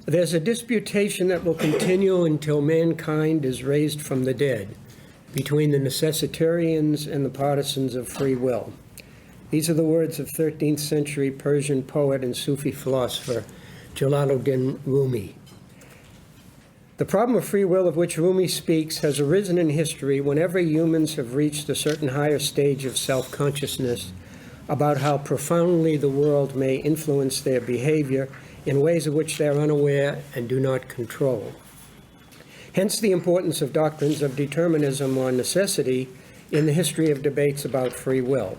There's a disputation that will continue until mankind is raised from the dead between the necessitarians and the partisans of free will. These are the words of 13th century Persian poet and Sufi philosopher Jalaluddin Rumi. The problem of free will of which Rumi speaks has arisen in history whenever humans have reached a certain higher stage of self-consciousness about how profoundly the world may influence their behavior in ways of which they are unaware and do not control. Hence the importance of doctrines of determinism or necessity in the history of debates about free will.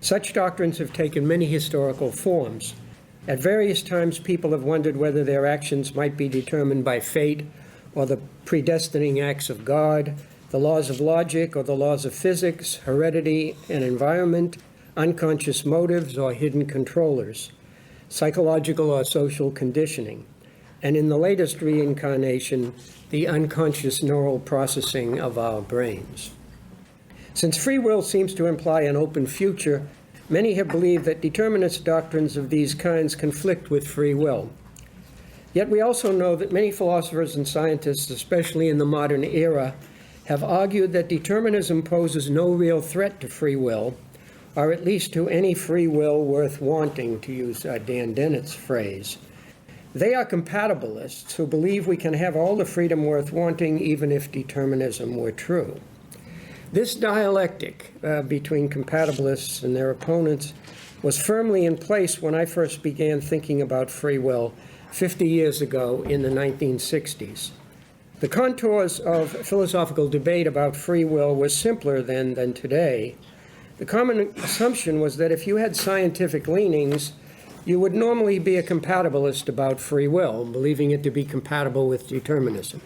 Such doctrines have taken many historical forms. At various times, people have wondered whether their actions might be determined by fate or the predestining acts of God, the laws of logic or the laws of physics, heredity and environment, unconscious motives or hidden controllers, psychological or social conditioning, and in the latest reincarnation, the unconscious neural processing of our brains. Since free will seems to imply an open future, many have believed that determinist doctrines of these kinds conflict with free will. Yet we also know that many philosophers and scientists, especially in the modern era, have argued that determinism poses no real threat to free will, or at least to any free will worth wanting, to use Dan Dennett's phrase. They are compatibilists who believe we can have all the freedom worth wanting even if determinism were true. This dialectic between compatibilists and their opponents was firmly in place when I first began thinking about free will 50 years ago in the 1960s. The contours of philosophical debate about free will were simpler then than today. The common assumption was that if you had scientific leanings, you would normally be a compatibilist about free will, believing it to be compatible with determinism.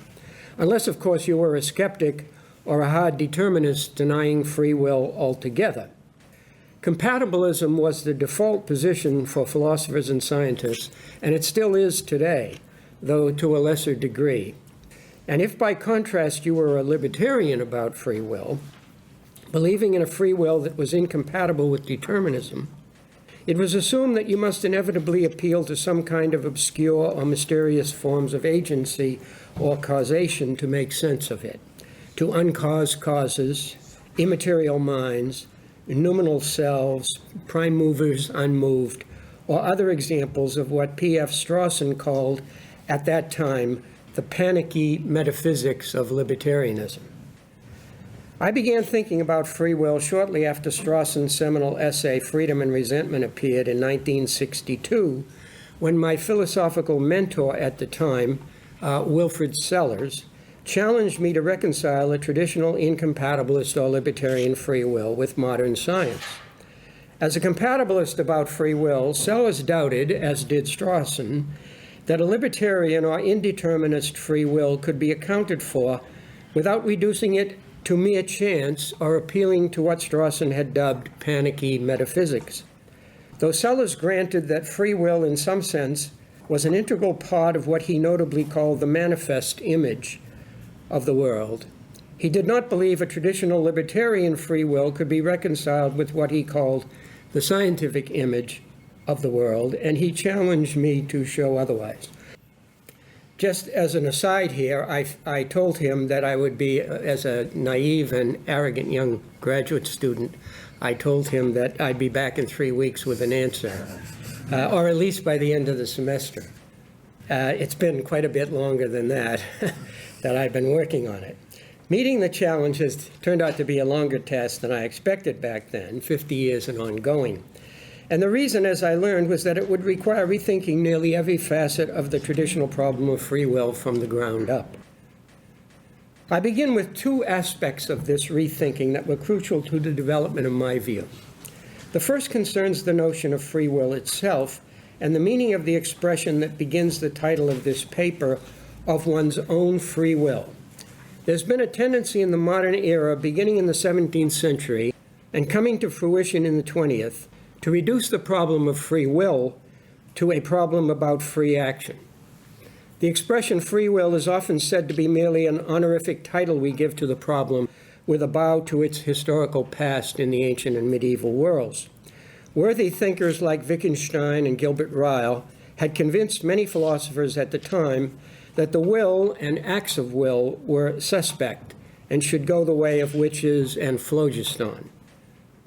Unless, of course, you were a skeptic or a hard determinist denying free will altogether. Compatibilism was the default position for philosophers and scientists, and it still is today, though to a lesser degree. And if, by contrast, you were a libertarian about free will, believing in a free will that was incompatible with determinism, it was assumed that you must inevitably appeal to some kind of obscure or mysterious forms of agency or causation to make sense of it, to uncaused causes, immaterial minds, noumenal selves, prime movers unmoved, or other examples of what P.F. Strawson called, at that time, the panicky metaphysics of libertarianism. I began thinking about free will shortly after Strawson's seminal essay, Freedom and Resentment, appeared in 1962, when my philosophical mentor at the time, Wilfrid Sellars, challenged me to reconcile a traditional incompatibilist or libertarian free will with modern science. As a compatibilist about free will, Sellars doubted, as did Strawson, that a libertarian or indeterminist free will could be accounted for without reducing it to mere chance or appealing to what Strawson had dubbed panicky metaphysics. Though Sellars granted that free will, in some sense, was an integral part of what he notably called the manifest image of the world, he did not believe a traditional libertarian free will could be reconciled with what he called the scientific image of the world, and he challenged me to show otherwise. Just as an aside here, I told him that I would be, as a naive and arrogant young graduate student, I told him that I'd be back in 3 weeks with an answer, or at least by the end of the semester. It's been quite a bit longer than that, that I've been working on it. Meeting the challenge has turned out to be a longer task than I expected back then, 50 years and ongoing. And the reason, as I learned, was that it would require rethinking nearly every facet of the traditional problem of free will from the ground up. I begin with two aspects of this rethinking that were crucial to the development of my view. The first concerns the notion of free will itself and the meaning of the expression that begins the title of this paper, of one's own free will. There's been a tendency in the modern era, beginning in the 17th century and coming to fruition in the 20th, to reduce the problem of free will to a problem about free action. The expression free will is often said to be merely an honorific title we give to the problem with a bow to its historical past in the ancient and medieval worlds. Worthy thinkers like Wittgenstein and Gilbert Ryle had convinced many philosophers at the time that the will and acts of will were suspect and should go the way of witches and phlogiston.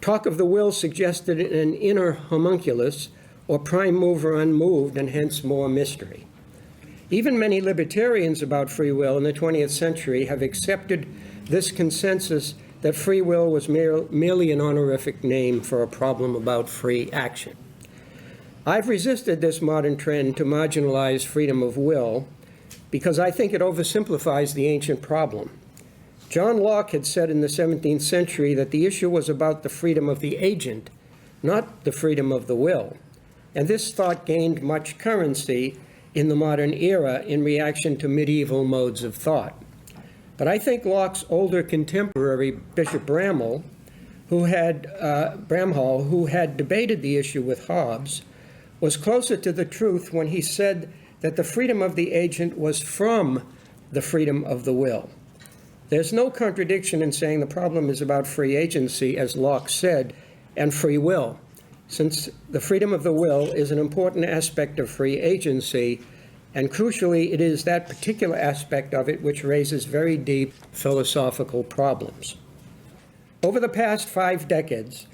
Talk of the will suggested an inner homunculus, or prime mover unmoved, and hence more mystery. Even many libertarians about free will in the 20th century have accepted this consensus that free will was merely an honorific name for a problem about free action. I've resisted this modern trend to marginalize freedom of will because I think it oversimplifies the ancient problem. John Locke had said in the 17th century that the issue was about the freedom of the agent, not the freedom of the will. And this thought gained much currency in the modern era in reaction to medieval modes of thought. But I think Locke's older contemporary, Bishop Bramhall, who had debated the issue with Hobbes, was closer to the truth when he said that the freedom of the agent was from the freedom of the will. There's no contradiction in saying the problem is about free agency, as Locke said, and free will, since the freedom of the will is an important aspect of free agency, and crucially, it is that particular aspect of it which raises very deep philosophical problems. Over the past 5 decades,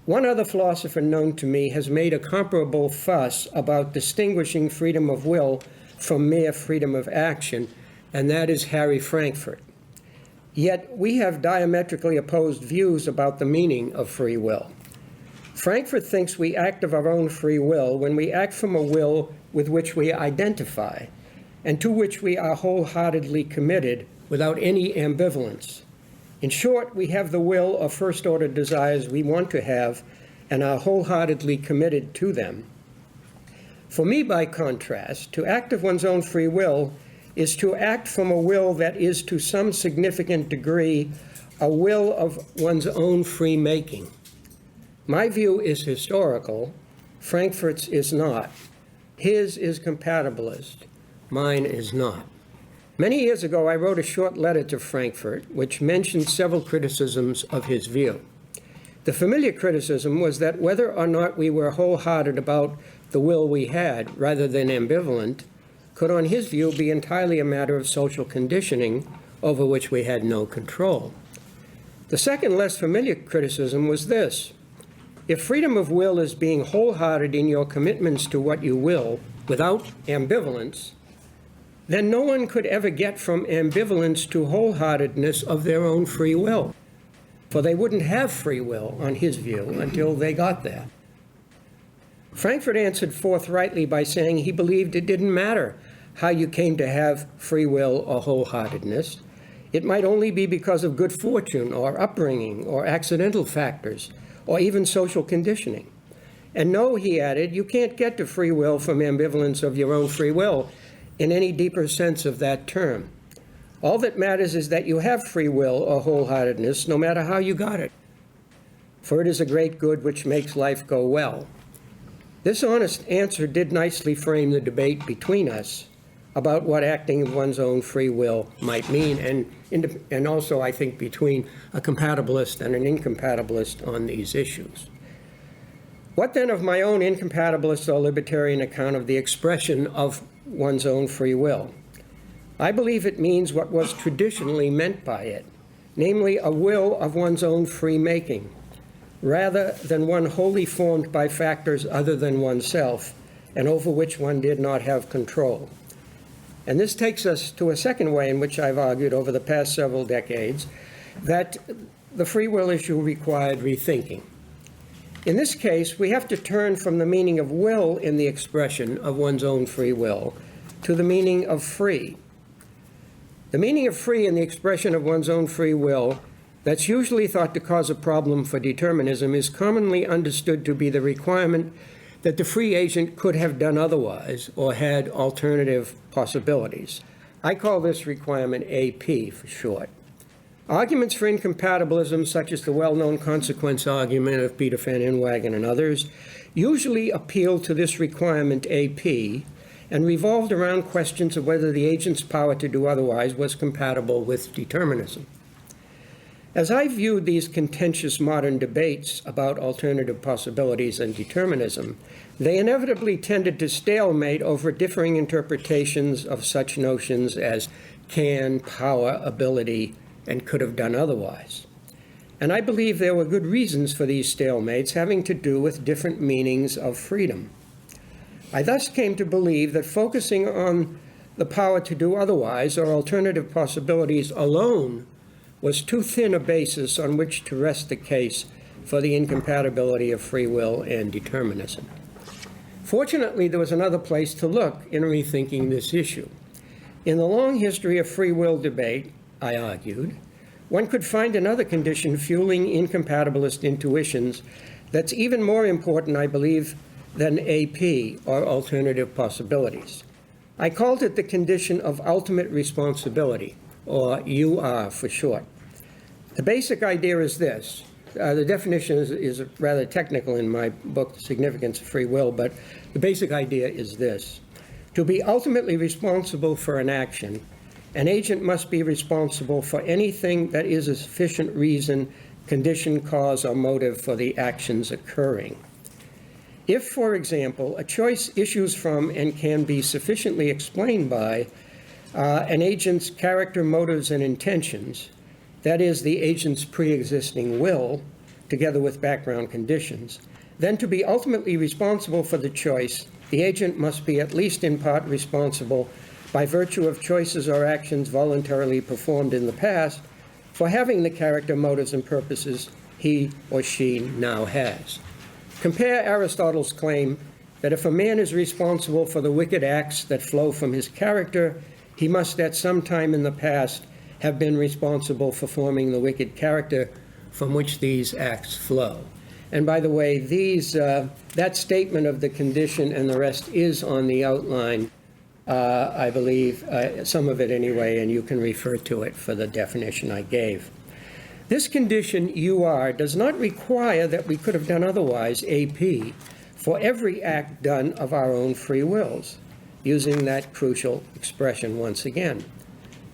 one other philosopher known to me has made a comparable fuss about distinguishing freedom of will from mere freedom of action, and that is Harry Frankfurt. Yet we have diametrically opposed views about the meaning of free will. Frankfurt thinks we act of our own free will when we act from a will with which we identify and to which we are wholeheartedly committed without any ambivalence. In short, we have the will of first-order desires we want to have and are wholeheartedly committed to them. For me, by contrast, to act of one's own free will is to act from a will that is to some significant degree a will of one's own free making. My view is historical, Frankfurt's is not. His is compatibilist, mine is not. Many years ago, I wrote a short letter to Frankfurt, which mentioned several criticisms of his view. The familiar criticism was that whether or not we were wholehearted about the will we had, rather than ambivalent, could, on his view, be entirely a matter of social conditioning over which we had no control. The second, less familiar criticism was this: if freedom of will is being wholehearted in your commitments to what you will, without ambivalence, then no one could ever get from ambivalence to wholeheartedness of their own free will, for they wouldn't have free will, on his view, until they got there. Frankfurt answered forthrightly by saying he believed it didn't matter how you came to have free will or wholeheartedness. It might only be because of good fortune or upbringing or accidental factors or even social conditioning. And no, he added, you can't get to free will from ambivalence of your own free will in any deeper sense of that term. All that matters is that you have free will or wholeheartedness no matter how you got it. For it is a great good which makes life go well. This honest answer did nicely frame the debate between us about what acting of one's own free will might mean, and also, I think, between a compatibilist and an incompatibilist on these issues. What then of my own incompatibilist or libertarian account of the expression of one's own free will? I believe it means what was traditionally meant by it, namely a will of one's own free making, rather than one wholly formed by factors other than oneself and over which one did not have control. And this takes us to a second way in which I've argued over the past several decades that the free will issue required rethinking. In this case, we have to turn from the meaning of will in the expression of one's own free will to the meaning of free. The meaning of free in the expression of one's own free will that's usually thought to cause a problem for determinism is commonly understood to be the requirement that the free agent could have done otherwise or had alternative possibilities. I call this requirement AP for short. Arguments for incompatibilism, such as the well-known consequence argument of Peter van Inwagen and others, usually appeal to this requirement AP and revolved around questions of whether the agent's power to do otherwise was compatible with determinism. As I viewed these contentious modern debates about alternative possibilities and determinism, they inevitably tended to stalemate over differing interpretations of such notions as can, power, ability, and could have done otherwise. And I believe there were good reasons for these stalemates having to do with different meanings of freedom. I thus came to believe that focusing on the power to do otherwise or alternative possibilities alone was too thin a basis on which to rest the case for the incompatibility of free will and determinism. Fortunately, there was another place to look in rethinking this issue. In the long history of free will debate, I argued, one could find another condition fueling incompatibilist intuitions that's even more important, I believe, than AP, or alternative possibilities. I called it the condition of ultimate responsibility, or UR for short. The basic idea is this. The definition is rather technical in my book, The Significance of Free Will, but the basic idea is this. To be ultimately responsible for an action, an agent must be responsible for anything that is a sufficient reason, condition, cause, or motive for the actions occurring. If, for example, a choice issues from and can be sufficiently explained by an agent's character, motives, and intentions, that is, the agent's pre-existing will, together with background conditions, then to be ultimately responsible for the choice, the agent must be at least in part responsible by virtue of choices or actions voluntarily performed in the past for having the character, motives, and purposes he or she now has. Compare Aristotle's claim that if a man is responsible for the wicked acts that flow from his character, he must at some time in the past have been responsible for forming the wicked character from which these acts flow. And by the way, that statement of the condition and the rest is on the outline, I believe, some of it anyway, and you can refer to it for the definition I gave. This condition, UR, does not require that we could have done otherwise, AP, for every act done of our own free wills, using that crucial expression once again.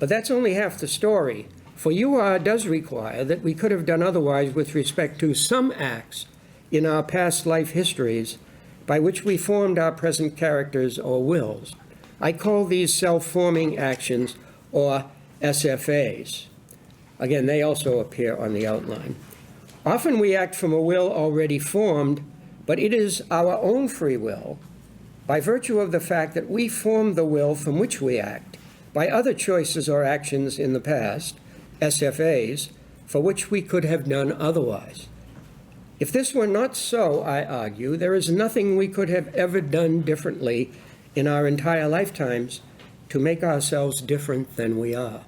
But that's only half the story, for UR does require that we could have done otherwise with respect to some acts in our past life histories by which we formed our present characters or wills. I call these self-forming actions, or SFAs. Again, they also appear on the outline. Often we act from a will already formed, but it is our own free will, by virtue of the fact that we formed the will from which we act, by other choices or actions in the past, SFAs, for which we could have done otherwise. If this were not so, I argue, there is nothing we could have ever done differently in our entire lifetimes to make ourselves different than we are.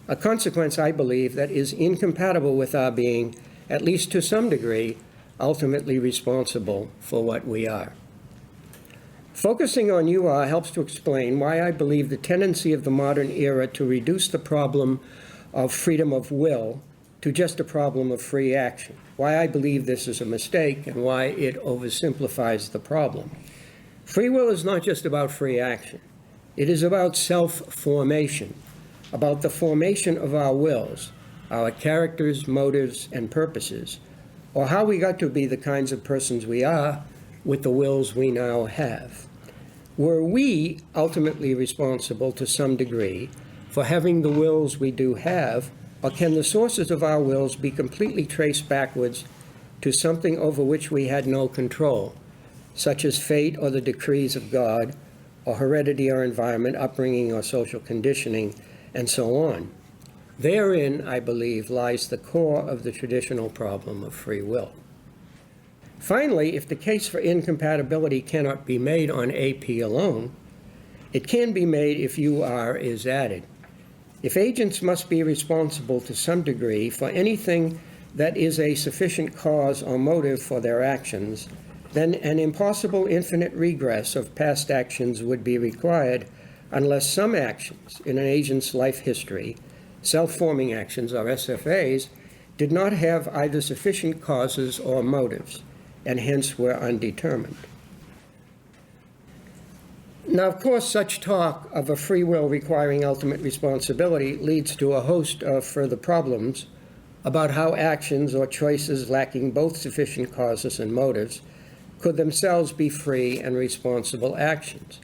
A consequence, I believe, that is incompatible with our being, at least to some degree, ultimately responsible for what we are. Focusing on UR helps to explain why I believe the tendency of the modern era to reduce the problem of freedom of will to just a problem of free action, why I believe this is a mistake, and why it oversimplifies the problem. Free will is not just about free action. It is about self-formation, about the formation of our wills, our characters, motives, and purposes, or how we got to be the kinds of persons we are with the wills we now have. Were we ultimately responsible to some degree for having the wills we do have, or can the sources of our wills be completely traced backwards to something over which we had no control, such as fate or the decrees of God, or heredity or environment, upbringing or social conditioning, and so on? Therein, I believe, lies the core of the traditional problem of free will. Finally, if the case for incompatibility cannot be made on AP alone, it can be made if UR is added. If agents must be responsible to some degree for anything that is a sufficient cause or motive for their actions, then an impossible infinite regress of past actions would be required unless some actions in an agent's life history, self-forming actions or SFAs, did not have either sufficient causes or motives, and hence were undetermined. Now, of course, such talk of a free will requiring ultimate responsibility leads to a host of further problems, about how actions or choices lacking both sufficient causes and motives could themselves be free and responsible actions,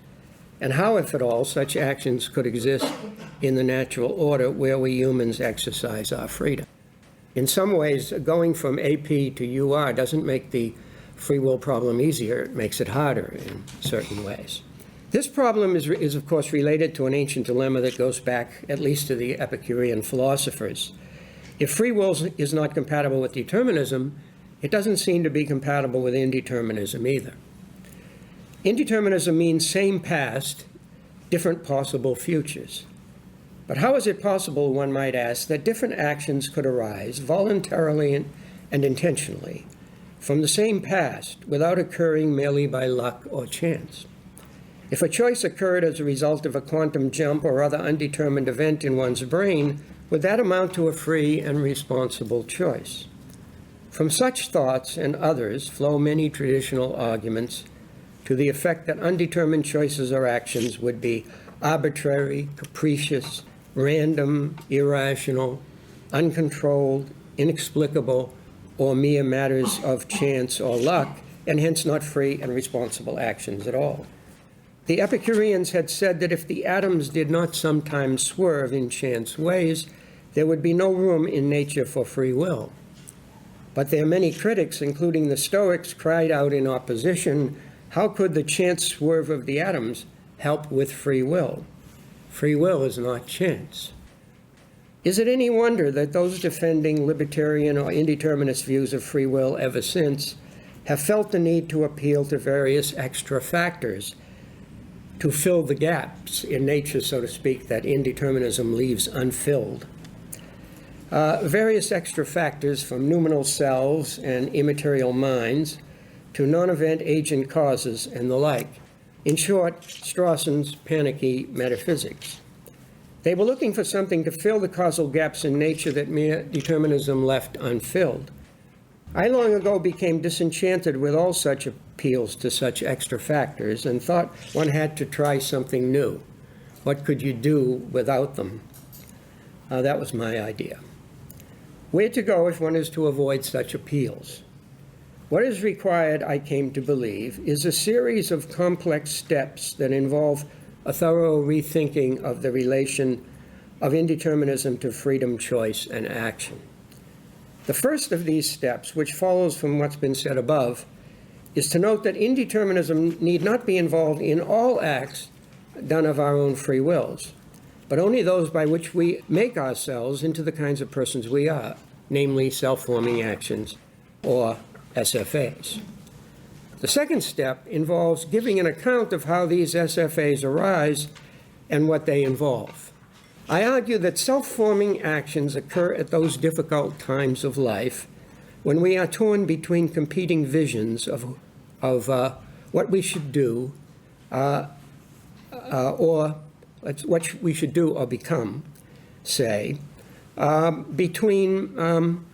and how, if at all, such actions could exist in the natural order where we humans exercise our freedom. In some ways, going from AP to UR doesn't make the free will problem easier, it makes it harder in certain ways. This problem is of course related to an ancient dilemma that goes back at least to the Epicurean philosophers. If free will is not compatible with determinism, it doesn't seem to be compatible with indeterminism either. Indeterminism means same past, different possible futures. But how is it possible, one might ask, that different actions could arise voluntarily and intentionally from the same past without occurring merely by luck or chance? If a choice occurred as a result of a quantum jump or other undetermined event in one's brain, would that amount to a free and responsible choice? From such thoughts and others flow many traditional arguments to the effect that undetermined choices or actions would be arbitrary, capricious, random, irrational, uncontrolled, inexplicable, or mere matters of chance or luck, and hence not free and responsible actions at all. The Epicureans had said that if the atoms did not sometimes swerve in chance ways, there would be no room in nature for free will. But their many critics, including the Stoics, cried out in opposition, how could the chance swerve of the atoms help with free will? Free will is not chance. Is it any wonder that those defending libertarian or indeterminist views of free will ever since have felt the need to appeal to various extra factors to fill the gaps in nature, so to speak, that indeterminism leaves unfilled? Various extra factors from noumenal selves and immaterial minds to non-event agent causes and the like. In short, Strawson's panicky metaphysics. They were looking for something to fill the causal gaps in nature that mere determinism left unfilled. I long ago became disenchanted with all such appeals to such extra factors and thought one had to try something new. What could you do without them? That was my idea. Where to go if one is to avoid such appeals? What is required, I came to believe, is a series of complex steps that involve a thorough rethinking of the relation of indeterminism to freedom, choice, and action. The first of these steps, which follows from what's been said above, is to note that indeterminism need not be involved in all acts done of our own free wills, but only those by which we make ourselves into the kinds of persons we are, namely self-forming actions, or SFAs. The second step involves giving an account of how these SFAs arise and what they involve. I argue that self-forming actions occur at those difficult times of life when we are torn between competing visions of what we should do, or what we should do or become, say, between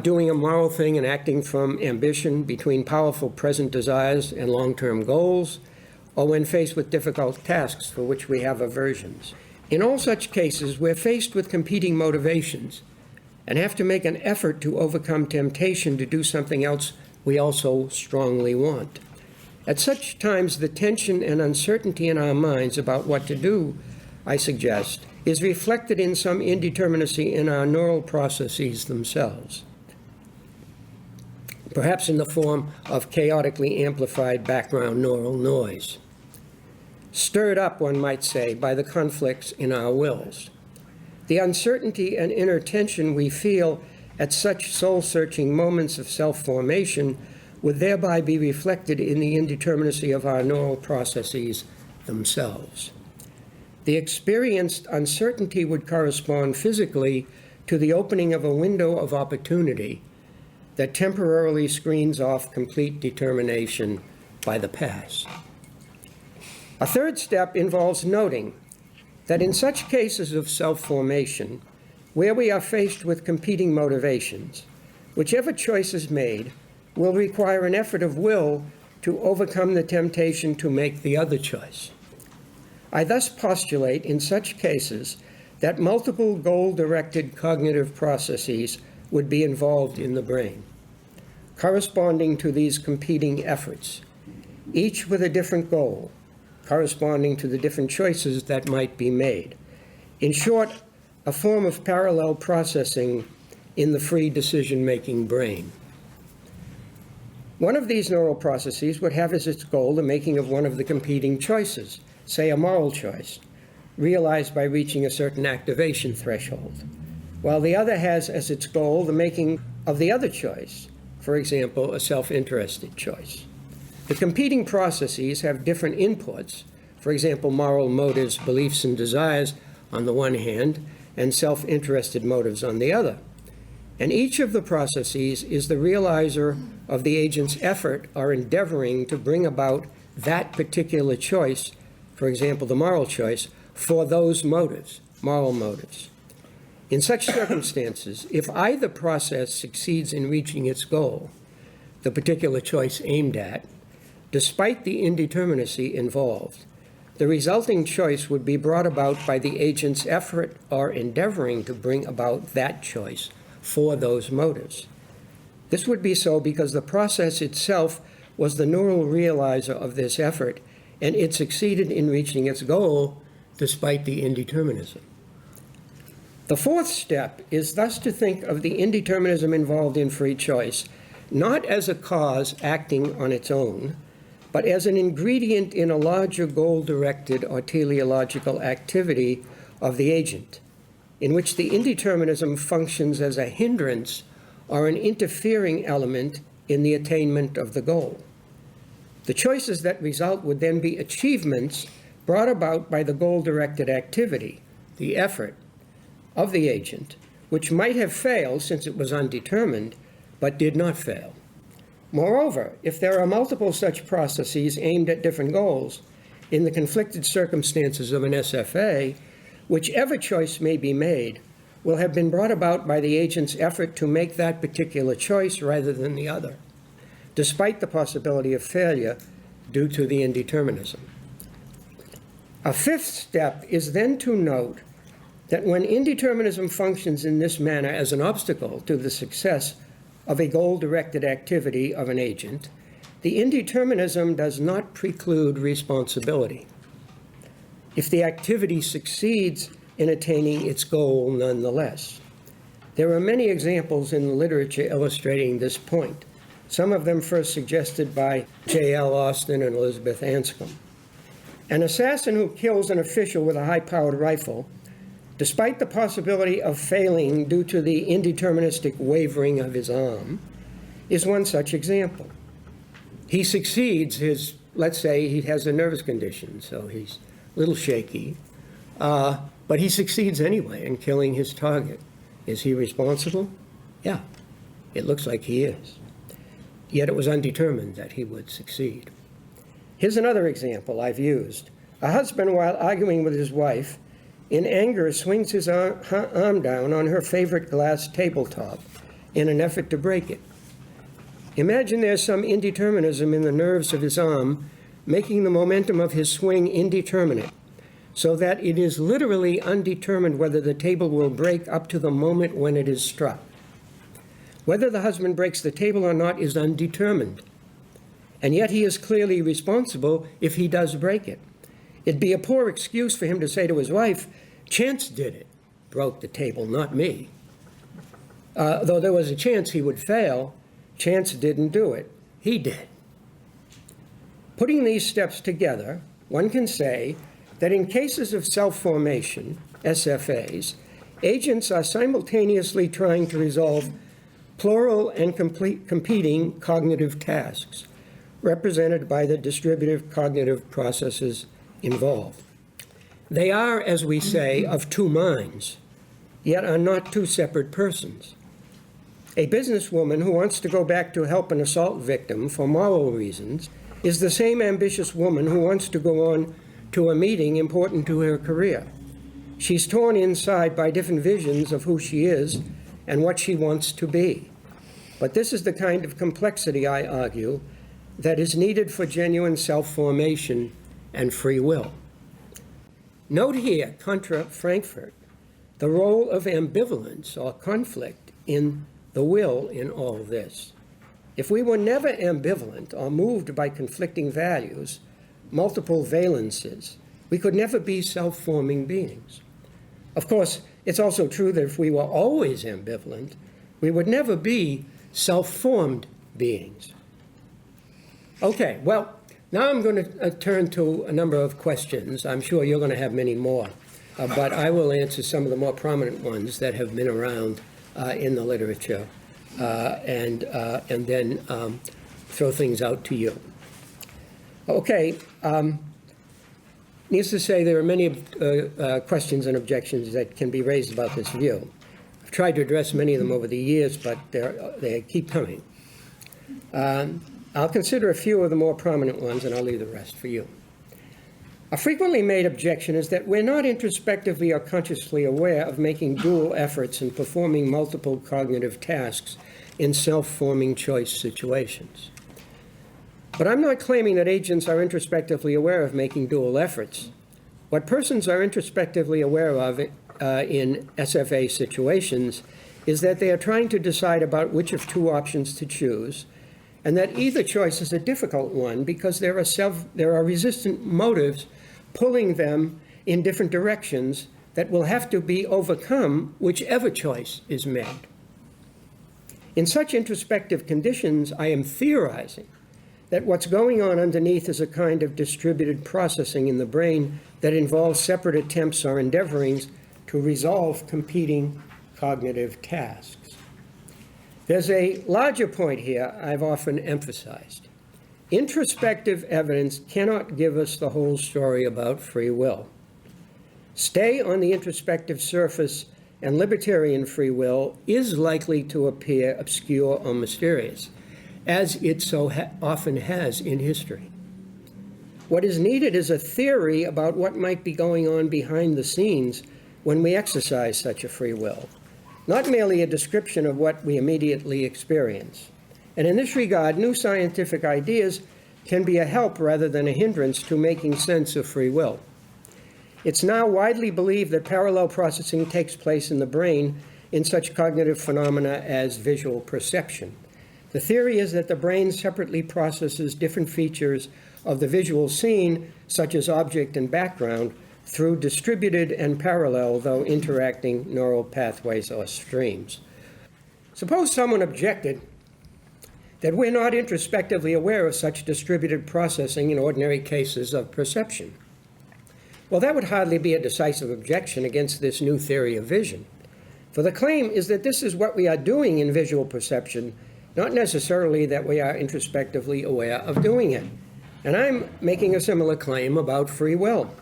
doing a moral thing and acting from ambition, between powerful present desires and long-term goals, or when faced with difficult tasks for which we have aversions. In all such cases, we're faced with competing motivations and have to make an effort to overcome temptation to do something else we also strongly want. At such times, the tension and uncertainty in our minds about what to do, I suggest, is reflected in some indeterminacy in our neural processes themselves, perhaps in the form of chaotically amplified background neural noise, stirred up, one might say, by the conflicts in our wills. The uncertainty and inner tension we feel at such soul-searching moments of self-formation would thereby be reflected in the indeterminacy of our neural processes themselves. The experienced uncertainty would correspond physically to the opening of a window of opportunity that temporarily screens off complete determination by the past. A third step involves noting that in such cases of self-formation, where we are faced with competing motivations, whichever choice is made will require an effort of will to overcome the temptation to make the other choice. I thus postulate in such cases that multiple goal-directed cognitive processes would be involved in the brain, corresponding to these competing efforts, each with a different goal, corresponding to the different choices that might be made. In short, a form of parallel processing in the free decision-making brain. One of these neural processes would have as its goal the making of one of the competing choices, say a moral choice, realized by reaching a certain activation threshold, while the other has as its goal the making of the other choice, for example, a self-interested choice. The competing processes have different inputs, for example, moral motives, beliefs, and desires on the one hand, and self-interested motives on the other. And each of the processes is the realizer of the agent's effort or endeavoring to bring about that particular choice, for example, the moral choice, for those motives, moral motives. In such circumstances, if either process succeeds in reaching its goal, the particular choice aimed at, despite the indeterminacy involved, the resulting choice would be brought about by the agent's effort or endeavoring to bring about that choice for those motives. This would be so because the process itself was the neural realizer of this effort, and it succeeded in reaching its goal despite the indeterminism. The fourth step is thus to think of the indeterminism involved in free choice not as a cause acting on its own, but as an ingredient in a larger goal-directed or teleological activity of the agent, in which the indeterminism functions as a hindrance or an interfering element in the attainment of the goal. The choices that result would then be achievements brought about by the goal-directed activity, the effort, of the agent, which might have failed since it was undetermined, but did not fail. Moreover, if there are multiple such processes aimed at different goals, in the conflicted circumstances of an SFA, whichever choice may be made will have been brought about by the agent's effort to make that particular choice rather than the other, despite the possibility of failure due to the indeterminism. A fifth step is then to note that when indeterminism functions in this manner as an obstacle to the success of a goal-directed activity of an agent, the indeterminism does not preclude responsibility if the activity succeeds in attaining its goal nonetheless. There are many examples in the literature illustrating this point, some of them first suggested by J.L. Austin and Elizabeth Anscombe. An assassin who kills an official with a high-powered rifle, despite the possibility of failing due to the indeterministic wavering of his arm, is one such example. He succeeds let's say he has a nervous condition, so he's a little shaky, but he succeeds anyway in killing his target. Is he responsible? Yeah, it looks like he is. Yet it was undetermined that he would succeed. Here's another example I've used. A husband, while arguing with his wife, in anger swings his arm down on her favorite glass tabletop in an effort to break it. Imagine there's some indeterminism in the nerves of his arm, making the momentum of his swing indeterminate, so that it is literally undetermined whether the table will break up to the moment when it is struck. Whether the husband breaks the table or not is undetermined, and yet he is clearly responsible if he does break it. It'd be a poor excuse for him to say to his wife, "Chance did it, broke the table, not me." Though there was a chance he would fail, chance didn't do it, he did. Putting these steps together, one can say that in cases of self-formation, SFAs, agents are simultaneously trying to resolve plural and competing cognitive tasks, represented by the distributive cognitive processes involved. They are, as we say, of two minds, yet are not two separate persons. A businesswoman who wants to go back to help an assault victim for moral reasons is the same ambitious woman who wants to go on to a meeting important to her career. She's torn inside by different visions of who she is and what she wants to be. But this is the kind of complexity, I argue, that is needed for genuine self-formation and free will. Note here, contra Frankfurt, the role of ambivalence or conflict in the will in all this. If we were never ambivalent or moved by conflicting values, multiple valences, we could never be self-forming beings. Of course, it's also true that if we were always ambivalent, we would never be self-formed beings. Okay, well, now I'm going to turn to a number of questions. I'm sure you're going to have many more, but I will answer some of the more prominent ones that have been around in the literature, and then throw things out to you. Okay, needless to say, there are many questions and objections that can be raised about this view. I've tried to address many of them over the years, but they keep coming. I'll consider a few of the more prominent ones, and I'll leave the rest for you. A frequently made objection is that we're not introspectively or consciously aware of making dual efforts and performing multiple cognitive tasks in self-forming choice situations. But I'm not claiming that agents are introspectively aware of making dual efforts. What persons are introspectively aware of in SFA situations is that they are trying to decide about which of two options to choose, and that either choice is a difficult one because there are resistant motives pulling them in different directions that will have to be overcome whichever choice is made. In such introspective conditions, I am theorizing that what's going on underneath is a kind of distributed processing in the brain that involves separate attempts or endeavorings to resolve competing cognitive tasks. There's a larger point here I've often emphasized. Introspective evidence cannot give us the whole story about free will. Stay on the introspective surface, and libertarian free will is likely to appear obscure or mysterious, as it so often has in history. What is needed is a theory about what might be going on behind the scenes when we exercise such a free will, not merely a description of what we immediately experience. And in this regard, new scientific ideas can be a help rather than a hindrance to making sense of free will. It's now widely believed that parallel processing takes place in the brain in such cognitive phenomena as visual perception. The theory is that the brain separately processes different features of the visual scene, such as object and background, through distributed and parallel, though interacting, neural pathways or streams. Suppose someone objected that we're not introspectively aware of such distributed processing in ordinary cases of perception. Well, that would hardly be a decisive objection against this new theory of vision. For the claim is that this is what we are doing in visual perception, not necessarily that we are introspectively aware of doing it. And I'm making a similar claim about free will.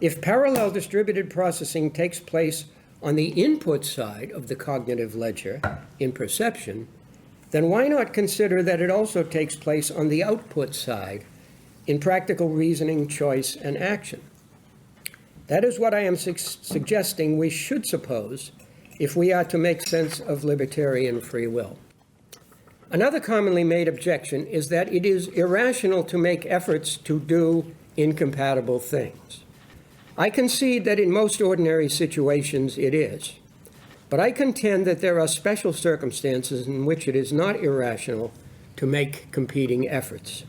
If parallel distributed processing takes place on the input side of the cognitive ledger in perception, then why not consider that it also takes place on the output side in practical reasoning, choice, and action? That is what I am suggesting we should suppose if we are to make sense of libertarian free will. Another commonly made objection is that it is irrational to make efforts to do incompatible things. I concede that in most ordinary situations it is, but I contend that there are special circumstances in which it is not irrational to make competing efforts.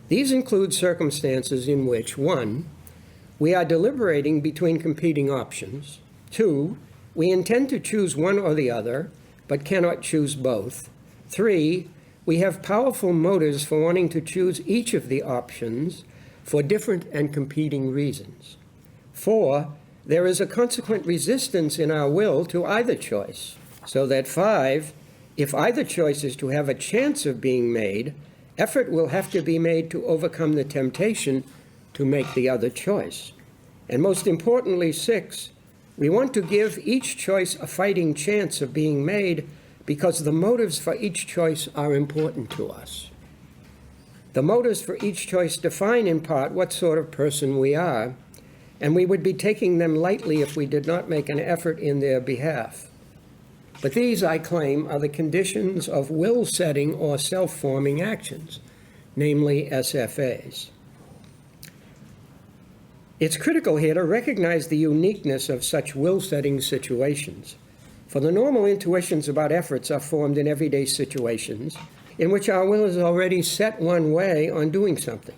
These include circumstances in which, 1, we are deliberating between competing options, 2, we intend to choose one or the other, but cannot choose both, 3, we have powerful motives for wanting to choose each of the options for different and competing reasons. 4, there is a consequent resistance in our will to either choice, so that 5, if either choice is to have a chance of being made, effort will have to be made to overcome the temptation to make the other choice. And most importantly, 6, we want to give each choice a fighting chance of being made because the motives for each choice are important to us. The motives for each choice define in part what sort of person we are, and we would be taking them lightly if we did not make an effort in their behalf. But these, I claim, are the conditions of will-setting or self-forming actions, namely SFAs. It's critical here to recognize the uniqueness of such will-setting situations. For the normal intuitions about efforts are formed in everyday situations in which our will is already set one way on doing something,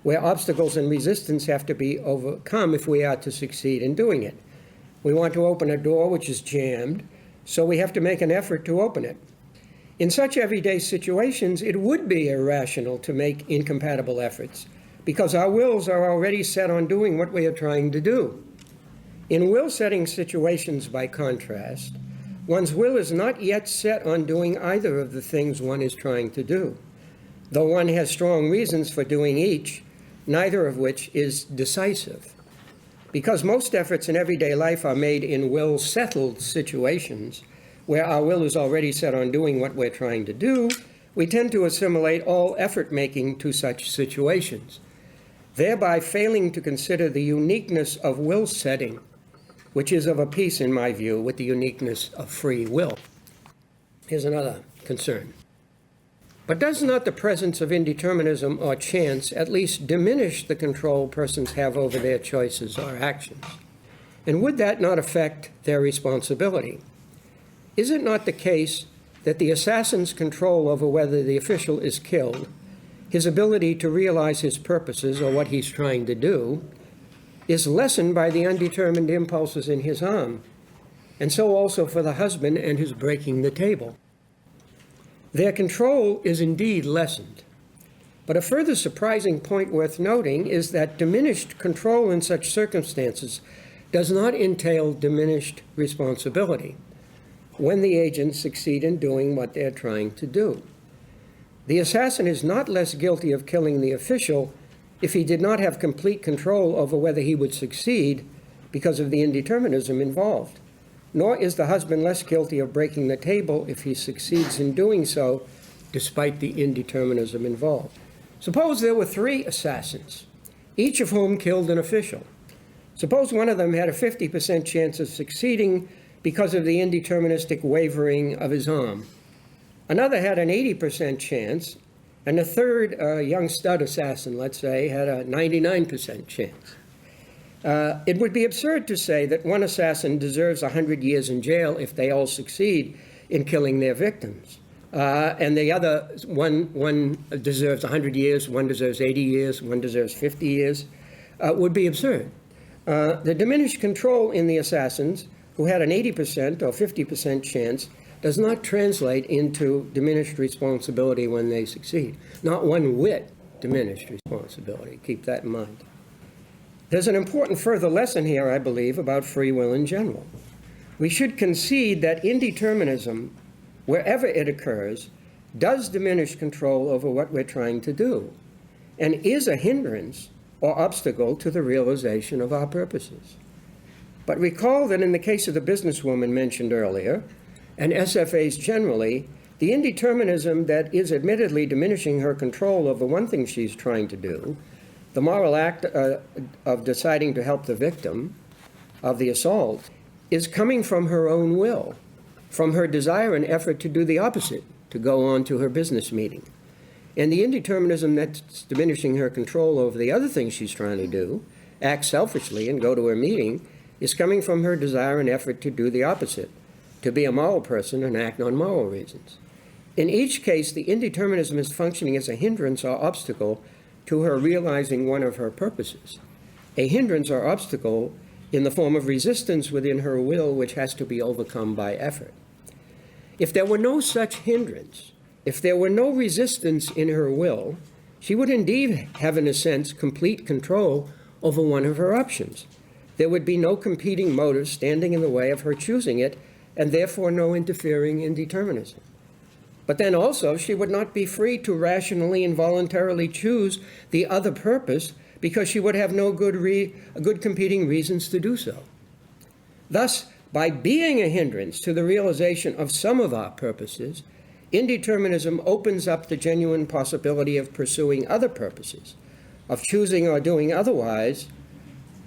where obstacles and resistance have to be overcome if we are to succeed in doing it. We want to open a door which is jammed, so we have to make an effort to open it. In such everyday situations, it would be irrational to make incompatible efforts, because our wills are already set on doing what we are trying to do. In will-setting situations, by contrast, one's will is not yet set on doing either of the things one is trying to do, though one has strong reasons for doing each, neither of which is decisive. Because most efforts in everyday life are made in will-settled situations, where our will is already set on doing what we're trying to do, we tend to assimilate all effort-making to such situations, thereby failing to consider the uniqueness of will setting, which is of a piece, in my view, with the uniqueness of free will. Here's another concern. But does not the presence of indeterminism or chance at least diminish the control persons have over their choices or actions? And would that not affect their responsibility? Is it not the case that the assassin's control over whether the official is killed, his ability to realize his purposes or what he's trying to do, is lessened by the undetermined impulses in his arm, and so also for the husband and his breaking the table? Their control is indeed lessened. But a further surprising point worth noting is that diminished control in such circumstances does not entail diminished responsibility when the agents succeed in doing what they're trying to do. The assassin is not less guilty of killing the official if he did not have complete control over whether he would succeed because of the indeterminism involved. Nor is the husband less guilty of breaking the table if he succeeds in doing so, despite the indeterminism involved. Suppose there were 3 assassins, each of whom killed an official. Suppose one of them had a 50% chance of succeeding because of the indeterministic wavering of his arm. Another had an 80% chance, and a third, young stud assassin, let's say, had a 99% chance. It would be absurd to say that one assassin deserves 100 years in jail if they all succeed in killing their victims, and the other one deserves 100 years, one deserves 80 years, one deserves 50 years, would be absurd. The diminished control in the assassins, who had an 80% or 50% chance, does not translate into diminished responsibility when they succeed. Not one whit diminished responsibility. Keep that in mind. There's an important further lesson here, I believe, about free will in general. We should concede that indeterminism, wherever it occurs, does diminish control over what we're trying to do, and is a hindrance or obstacle to the realization of our purposes. But recall that in the case of the businesswoman mentioned earlier, and SFAs generally, the indeterminism that is admittedly diminishing her control over one thing she's trying to do, the moral act of deciding to help the victim of the assault, is coming from her own will, from her desire and effort to do the opposite, to go on to her business meeting. And the indeterminism that's diminishing her control over the other things she's trying to do, act selfishly and go to her meeting, is coming from her desire and effort to do the opposite, to be a moral person and act on moral reasons. In each case, the indeterminism is functioning as a hindrance or obstacle to her realizing one of her purposes, a hindrance or obstacle in the form of resistance within her will which has to be overcome by effort. If there were no such hindrance, if there were no resistance in her will, she would indeed have, in a sense, complete control over one of her options. There would be no competing motives standing in the way of her choosing it, and therefore no interfering indeterminism. But then also, she would not be free to rationally and voluntarily choose the other purpose because she would have no good competing reasons to do so. Thus, by being a hindrance to the realization of some of our purposes, indeterminism opens up the genuine possibility of pursuing other purposes, of choosing or doing otherwise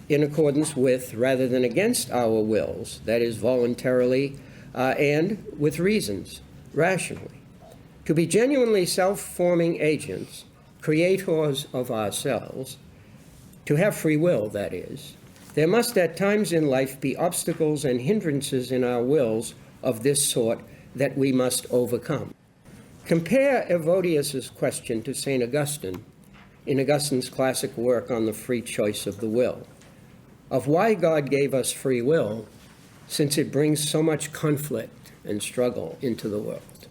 in accordance with rather than against our wills, that is, voluntarily and with reasons, rationally. To be genuinely self-forming agents, creators of ourselves, To have free will, that is, there must at times in life be obstacles and hindrances in our wills of this sort that we must overcome. Compare Evodius's question to St. Augustine in Augustine's classic work on the free choice of the will, of why God gave us free will, since it brings so much conflict and struggle into the world.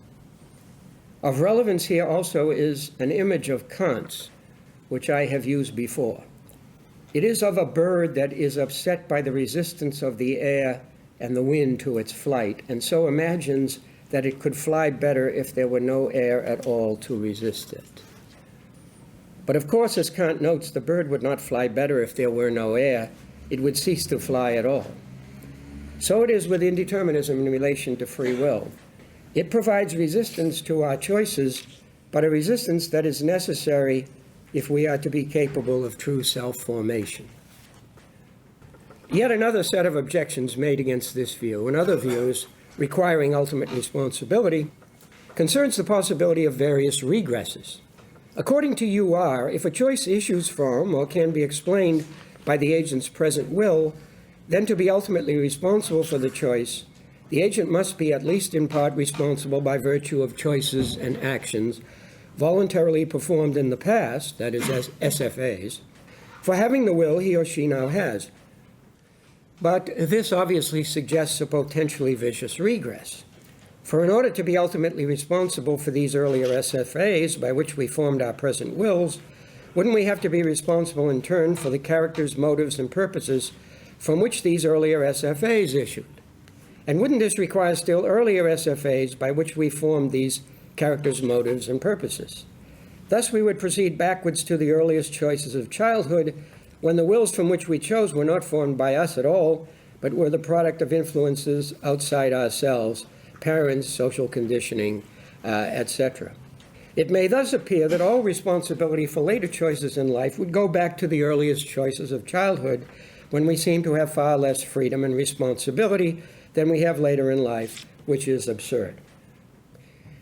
Of relevance here also is an image of Kant's, which I have used before. It is of a bird that is upset by the resistance of the air and the wind to its flight, and so imagines that it could fly better if there were no air at all to resist it. But of course, as Kant notes, the bird would not fly better if there were no air. It would cease to fly at all. So it is with indeterminism in relation to free will. It provides resistance to our choices, but a resistance that is necessary if we are to be capable of true self-formation. Yet another set of objections made against this view, and other views requiring ultimate responsibility, concerns the possibility of various regresses. According to UR, if a choice issues from or can be explained by the agent's present will, then to be ultimately responsible for the choice, the agent must be at least in part responsible by virtue of choices and actions voluntarily performed in the past, that is as SFAs, for having the will he or she now has. But this obviously suggests a potentially vicious regress. For in order to be ultimately responsible for these earlier SFAs by which we formed our present wills, wouldn't we have to be responsible in turn for the characters, motives, and purposes from which these earlier SFAs issued? And wouldn't this require still earlier SFAs by which we formed these characters, motives, and purposes? Thus, we would proceed backwards to the earliest choices of childhood, when the wills from which we chose were not formed by us at all, but were the product of influences outside ourselves, parents, social conditioning, etc. It may thus appear that all responsibility for later choices in life would go back to the earliest choices of childhood, when we seem to have far less freedom and responsibility than we have later in life, which is absurd.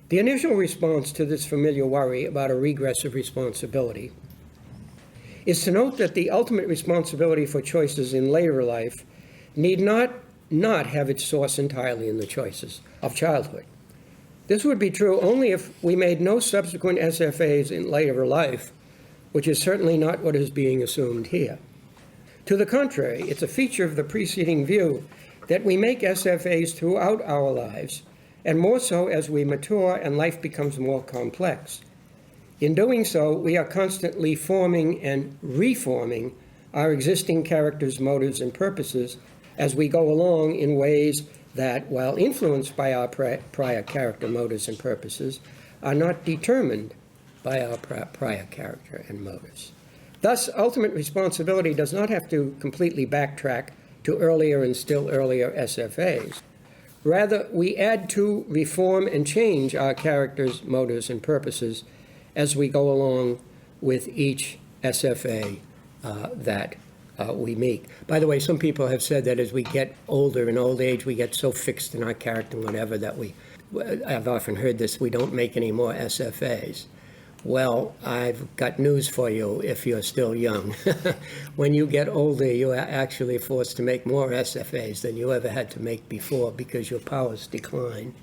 The initial response to this familiar worry about a regress of responsibility is to note that the ultimate responsibility for choices in later life need not have its source entirely in the choices of childhood. This would be true only if we made no subsequent SFAs in later life, which is certainly not what is being assumed here. To the contrary, it's a feature of the preceding view that we make SFAs throughout our lives, and more so as we mature and life becomes more complex. In doing so, we are constantly forming and reforming our existing characters, motives, and purposes as we go along in ways that, while influenced by our prior character, motives, and purposes, are not determined by our prior character and motives. Thus, ultimate responsibility does not have to completely backtrack to earlier and still earlier SFAs. Rather, we add to, reform, and change our characters, motives, and purposes as we go along with each SFA that we meet. By the way, some people have said that as we get older, in old age, we get so fixed in our character, whatever, that I've often heard this, we don't make any more SFAs. Well, I've got news for you if you're still young. When you get older, you are actually forced to make more SFAs than you ever had to make before because your powers decline.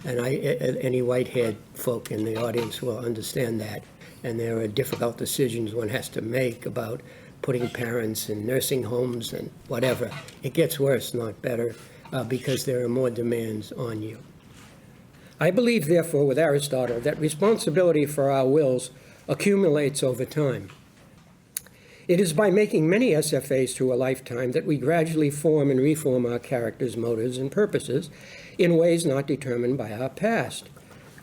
And any white-haired folk in the audience will understand that. And there are difficult decisions one has to make about putting parents in nursing homes and whatever. It gets worse, not better, because there are more demands on you. I believe, therefore, with Aristotle, that responsibility for our wills accumulates over time. It is by making many SFAs through a lifetime that we gradually form and reform our characters, motives, and purposes in ways not determined by our past.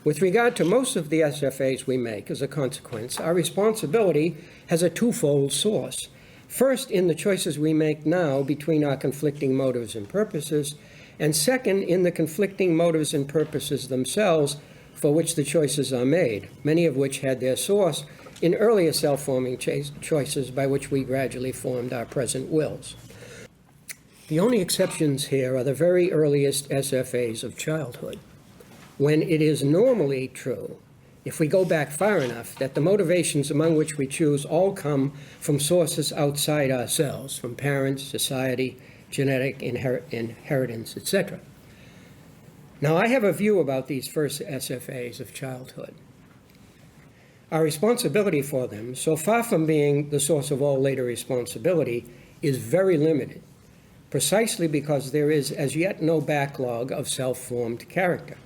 With regard to most of the SFAs we make, as a consequence, our responsibility has a twofold source. First, in the choices we make now between our conflicting motives and purposes, and second, in the conflicting motives and purposes themselves for which the choices are made, many of which had their source in earlier self-forming choices by which we gradually formed our present wills. The only exceptions here are the very earliest SFAs of childhood, when it is normally true if we go back far enough, that the motivations among which we choose all come from sources outside ourselves, from parents, society, genetic inheritance, etc. Now, I have a view about these first SFAs of childhood. Our responsibility for them, so far from being the source of all later responsibility, is very limited, precisely because there is as yet no backlog of self-formed character.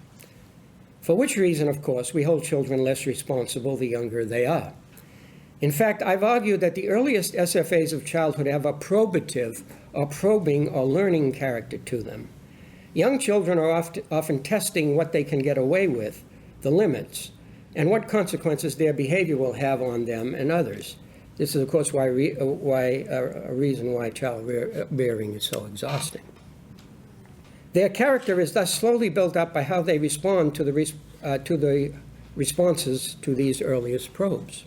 For which reason, of course, we hold children less responsible the younger they are. In fact, I've argued that the earliest SFAs of childhood have a probative or probing or learning character to them. Young children are often testing what they can get away with, the limits, and what consequences their behavior will have on them and others. This is, of course, a reason why childbearing is so exhausting. Their character is thus slowly built up by how they respond to the responses to these earliest probes.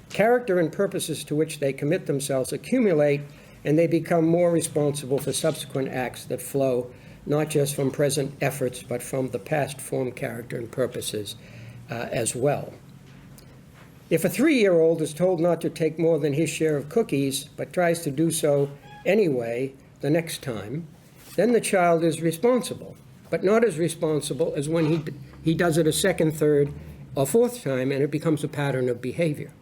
Character and purposes to which they commit themselves accumulate, and they become more responsible for subsequent acts that flow not just from present efforts, but from the past formed character and purposes as well. If a 3-year-old is told not to take more than his share of cookies, but tries to do so anyway the next time, then the child is responsible, but not as responsible as when he does it a second, third, or fourth time, and it becomes a pattern of behavior.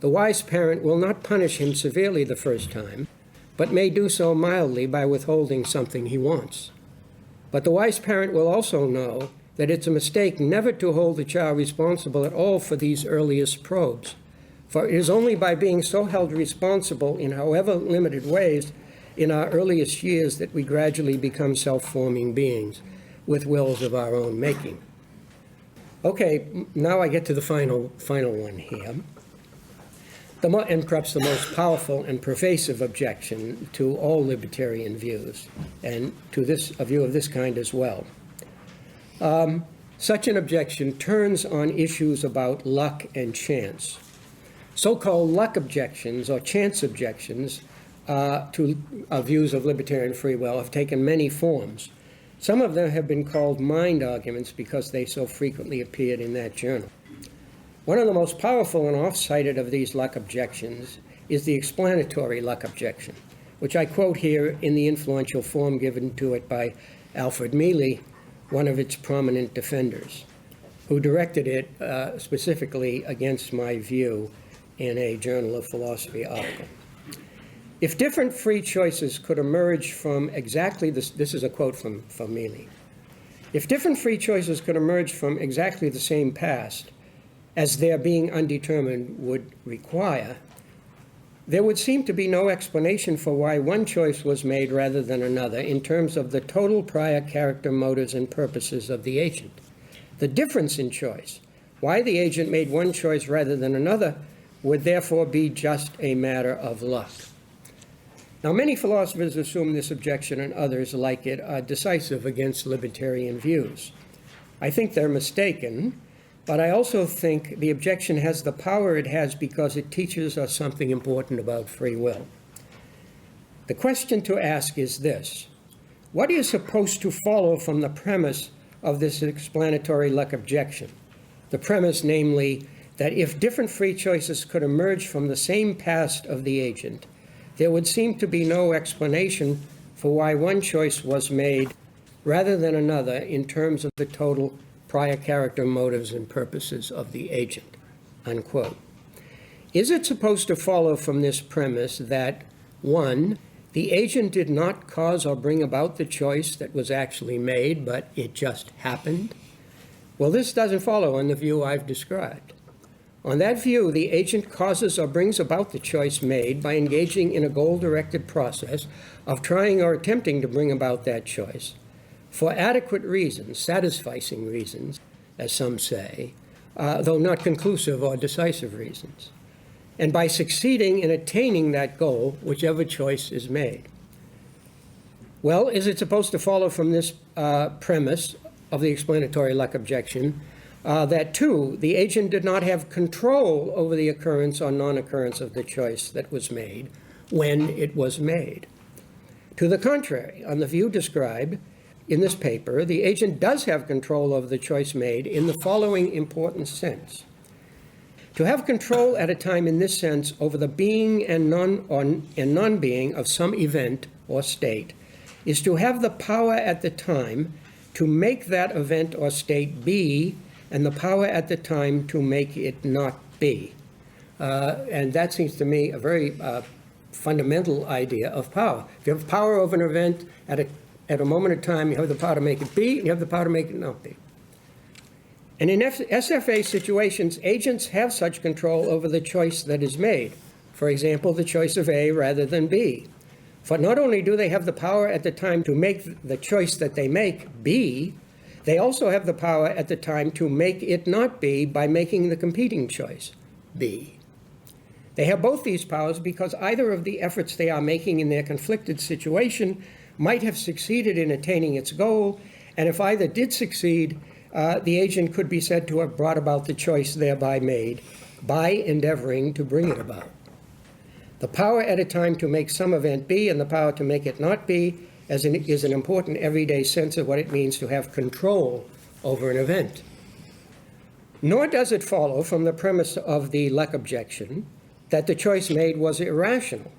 The wise parent will not punish him severely the first time, but may do so mildly by withholding something he wants. But the wise parent will also know that it's a mistake never to hold the child responsible at all for these earliest probes. For it is only by being so held responsible in however limited ways in our earliest years that we gradually become self-forming beings with wills of our own making. Okay, now I get to the final one here. And perhaps the most powerful and pervasive objection to all libertarian views, and to a view of this kind as well. Such an objection turns on issues about luck and chance. So-called luck objections or chance objections to views of libertarian free will have taken many forms. Some of them have been called mind arguments because they so frequently appeared in that journal. One of the most powerful and oft-cited of these luck objections is the explanatory luck objection, which I quote here in the influential form given to it by Alfred Mealy, one of its prominent defenders, who directed it specifically against my view in a Journal of Philosophy article. If different free choices could emerge from exactly this is a quote from Mealy. If different free choices could emerge from exactly the same past, as their being undetermined would require, there would seem to be no explanation for why one choice was made rather than another in terms of the total prior character, motives, and purposes of the agent. The difference in choice, why the agent made one choice rather than another, would therefore be just a matter of luck. Now, many philosophers assume this objection, and others like it are decisive against libertarian views. I think they're mistaken, but I also think the objection has the power it has because it teaches us something important about free will. The question to ask is this: what is supposed to follow from the premise of this explanatory luck objection? The premise, namely, that if different free choices could emerge from the same past of the agent, there would seem to be no explanation for why one choice was made rather than another in terms of the total prior character, motives, and purposes of the agent, unquote. Is it supposed to follow from this premise that, 1, the agent did not cause or bring about the choice that was actually made, but it just happened? Well, this doesn't follow on the view I've described. On that view, the agent causes or brings about the choice made by engaging in a goal-directed process of trying or attempting to bring about that choice for adequate reasons, satisficing reasons, as some say, though not conclusive or decisive reasons, and by succeeding in attaining that goal, whichever choice is made. Well, is it supposed to follow from this premise of the explanatory luck objection that, 2, the agent did not have control over the occurrence or non-occurrence of the choice that was made when it was made? To the contrary, on the view described, in this paper, the agent does have control over the choice made in the following important sense. To have control at a time in this sense over the being and non-being of some event or state is to have the power at the time to make that event or state be, and the power at the time to make it not be. And that seems to me a very fundamental idea of power. If you have power over an event at a moment of time, you have the power to make it be, and you have the power to make it not be. And in SFA situations, agents have such control over the choice that is made. For example, the choice of A rather than B. For not only do they have the power at the time to make the choice that they make be, they also have the power at the time to make it not be by making the competing choice be. They have both these powers because either of the efforts they are making in their conflicted situation might have succeeded in attaining its goal, and if either did succeed, the agent could be said to have brought about the choice thereby made by endeavoring to bring it about. The power at a time to make some event be and the power to make it not be is an important everyday sense of what it means to have control over an event. Nor does it follow from the premise of the Luck objection that the choice made was irrational,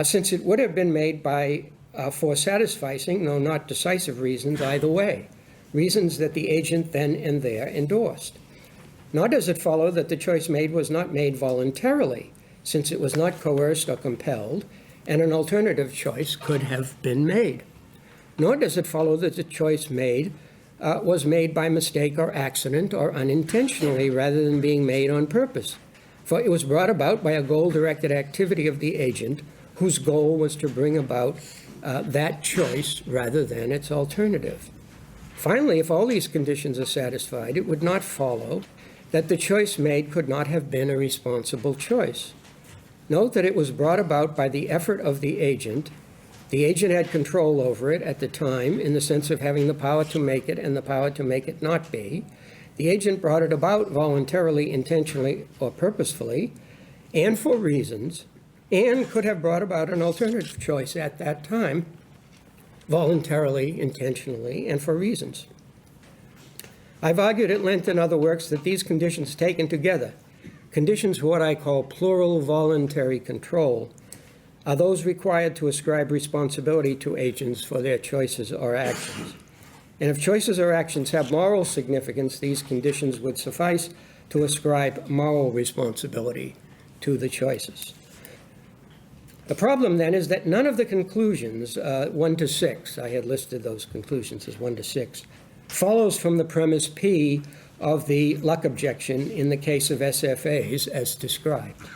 since it would have been made for satisficing, though not decisive reasons either way, reasons that the agent then and there endorsed. Nor does it follow that the choice made was not made voluntarily, since it was not coerced or compelled, and an alternative choice could have been made. Nor does it follow that the choice made was made by mistake or accident or unintentionally rather than being made on purpose, for it was brought about by a goal-directed activity of the agent whose goal was to bring about that choice rather than its alternative. Finally, if all these conditions are satisfied, it would not follow that the choice made could not have been a responsible choice. Note that it was brought about by the effort of the agent. The agent had control over it at the time in the sense of having the power to make it and the power to make it not be. The agent brought it about voluntarily, intentionally, or purposefully, and for reasons, and could have brought about an alternative choice at that time, voluntarily, intentionally, and for reasons. I've argued at length in other works that these conditions taken together, conditions for what I call plural voluntary control, are those required to ascribe responsibility to agents for their choices or actions. And if choices or actions have moral significance, these conditions would suffice to ascribe moral responsibility to the choices. The problem then is that none of the conclusions, 1 to 6, I had listed those conclusions as 1 to 6, follows from the premise P of the Luck objection in the case of SFAs as described.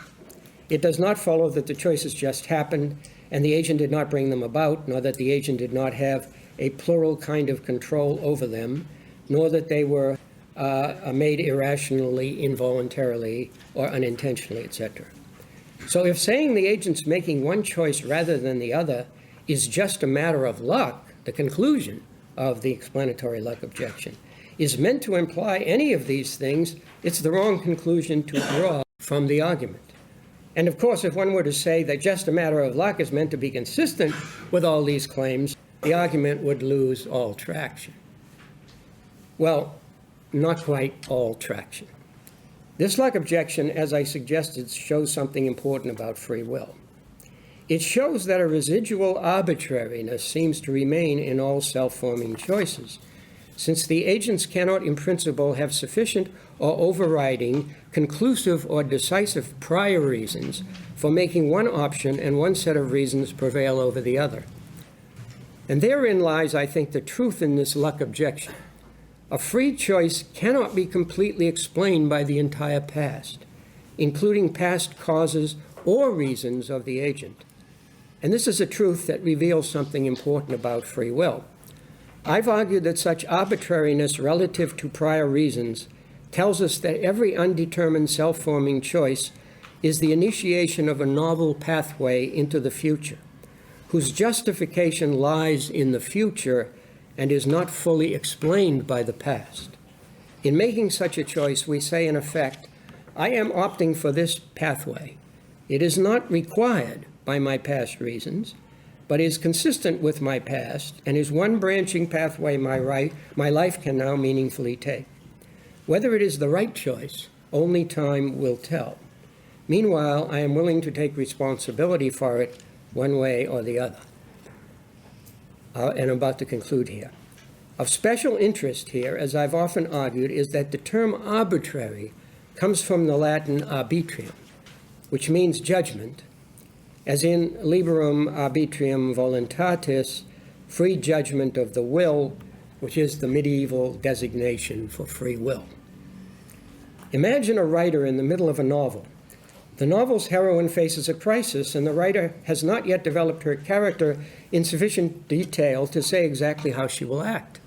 It does not follow that the choices just happened and the agent did not bring them about, nor that the agent did not have a plural kind of control over them, nor that they were made irrationally, involuntarily, or unintentionally, etc. So if saying the agent's making one choice rather than the other is just a matter of luck, the conclusion of the explanatory Luck objection is meant to imply any of these things, it's the wrong conclusion to draw from the argument. And of course, if one were to say that just a matter of luck is meant to be consistent with all these claims, the argument would lose all traction. Well, not quite all traction. This Luck objection, as I suggested, shows something important about free will. It shows that a residual arbitrariness seems to remain in all self-forming choices, since the agents cannot in principle have sufficient or overriding, conclusive or decisive prior reasons for making one option and one set of reasons prevail over the other. And therein lies, I think, the truth in this Luck objection. A free choice cannot be completely explained by the entire past, including past causes or reasons of the agent. And this is a truth that reveals something important about free will. I've argued that such arbitrariness relative to prior reasons tells us that every undetermined self-forming choice is the initiation of a novel pathway into the future, whose justification lies in the future and is not fully explained by the past. In making such a choice, we say, in effect, I am opting for this pathway. It is not required by my past reasons, but is consistent with my past and is one branching pathway my life can now meaningfully take. Whether it is the right choice, only time will tell. Meanwhile, I am willing to take responsibility for it one way or the other. And I'm about to conclude here. Of special interest here, as I've often argued, is that the term arbitrary comes from the Latin arbitrium, which means judgment, as in liberum arbitrium voluntatis, free judgment of the will, which is the medieval designation for free will. Imagine a writer in the middle of a novel. The novel's heroine faces a crisis, and the writer has not yet developed her character in sufficient detail to say exactly how she will act.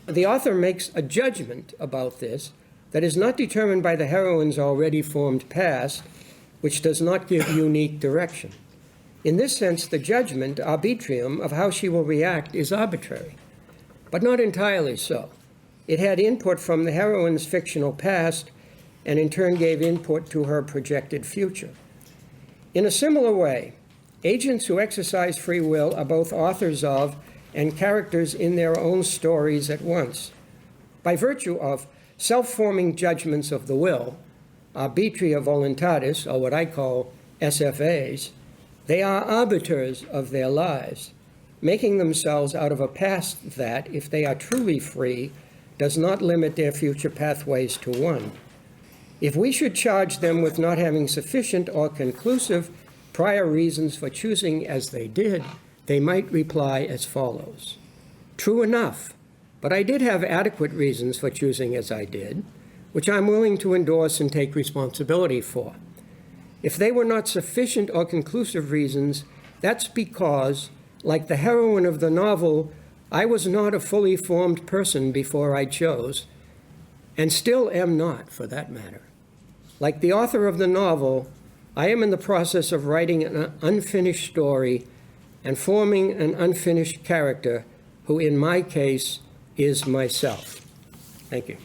The author makes a judgment about this that is not determined by the heroine's already formed past, which does not give unique direction. In this sense, the judgment, arbitrium, of how she will react is arbitrary, but not entirely so. It had input from the heroine's fictional past, and in turn gave input to her projected future. In a similar way, agents who exercise free will are both authors of and characters in their own stories at once. By virtue of self-forming judgments of the will, arbitria voluntatis, or what I call SFAs, they are arbiters of their lives, making themselves out of a past that, if they are truly free, does not limit their future pathways to one. If we should charge them with not having sufficient or conclusive prior reasons for choosing as they did, they might reply as follows. True enough, but I did have adequate reasons for choosing as I did, which I'm willing to endorse and take responsibility for. If they were not sufficient or conclusive reasons, that's because, like the heroine of the novel, I was not a fully formed person before I chose, and still am not, for that matter. Like the author of the novel, I am in the process of writing an unfinished story and forming an unfinished character who, in my case, is myself. Thank you.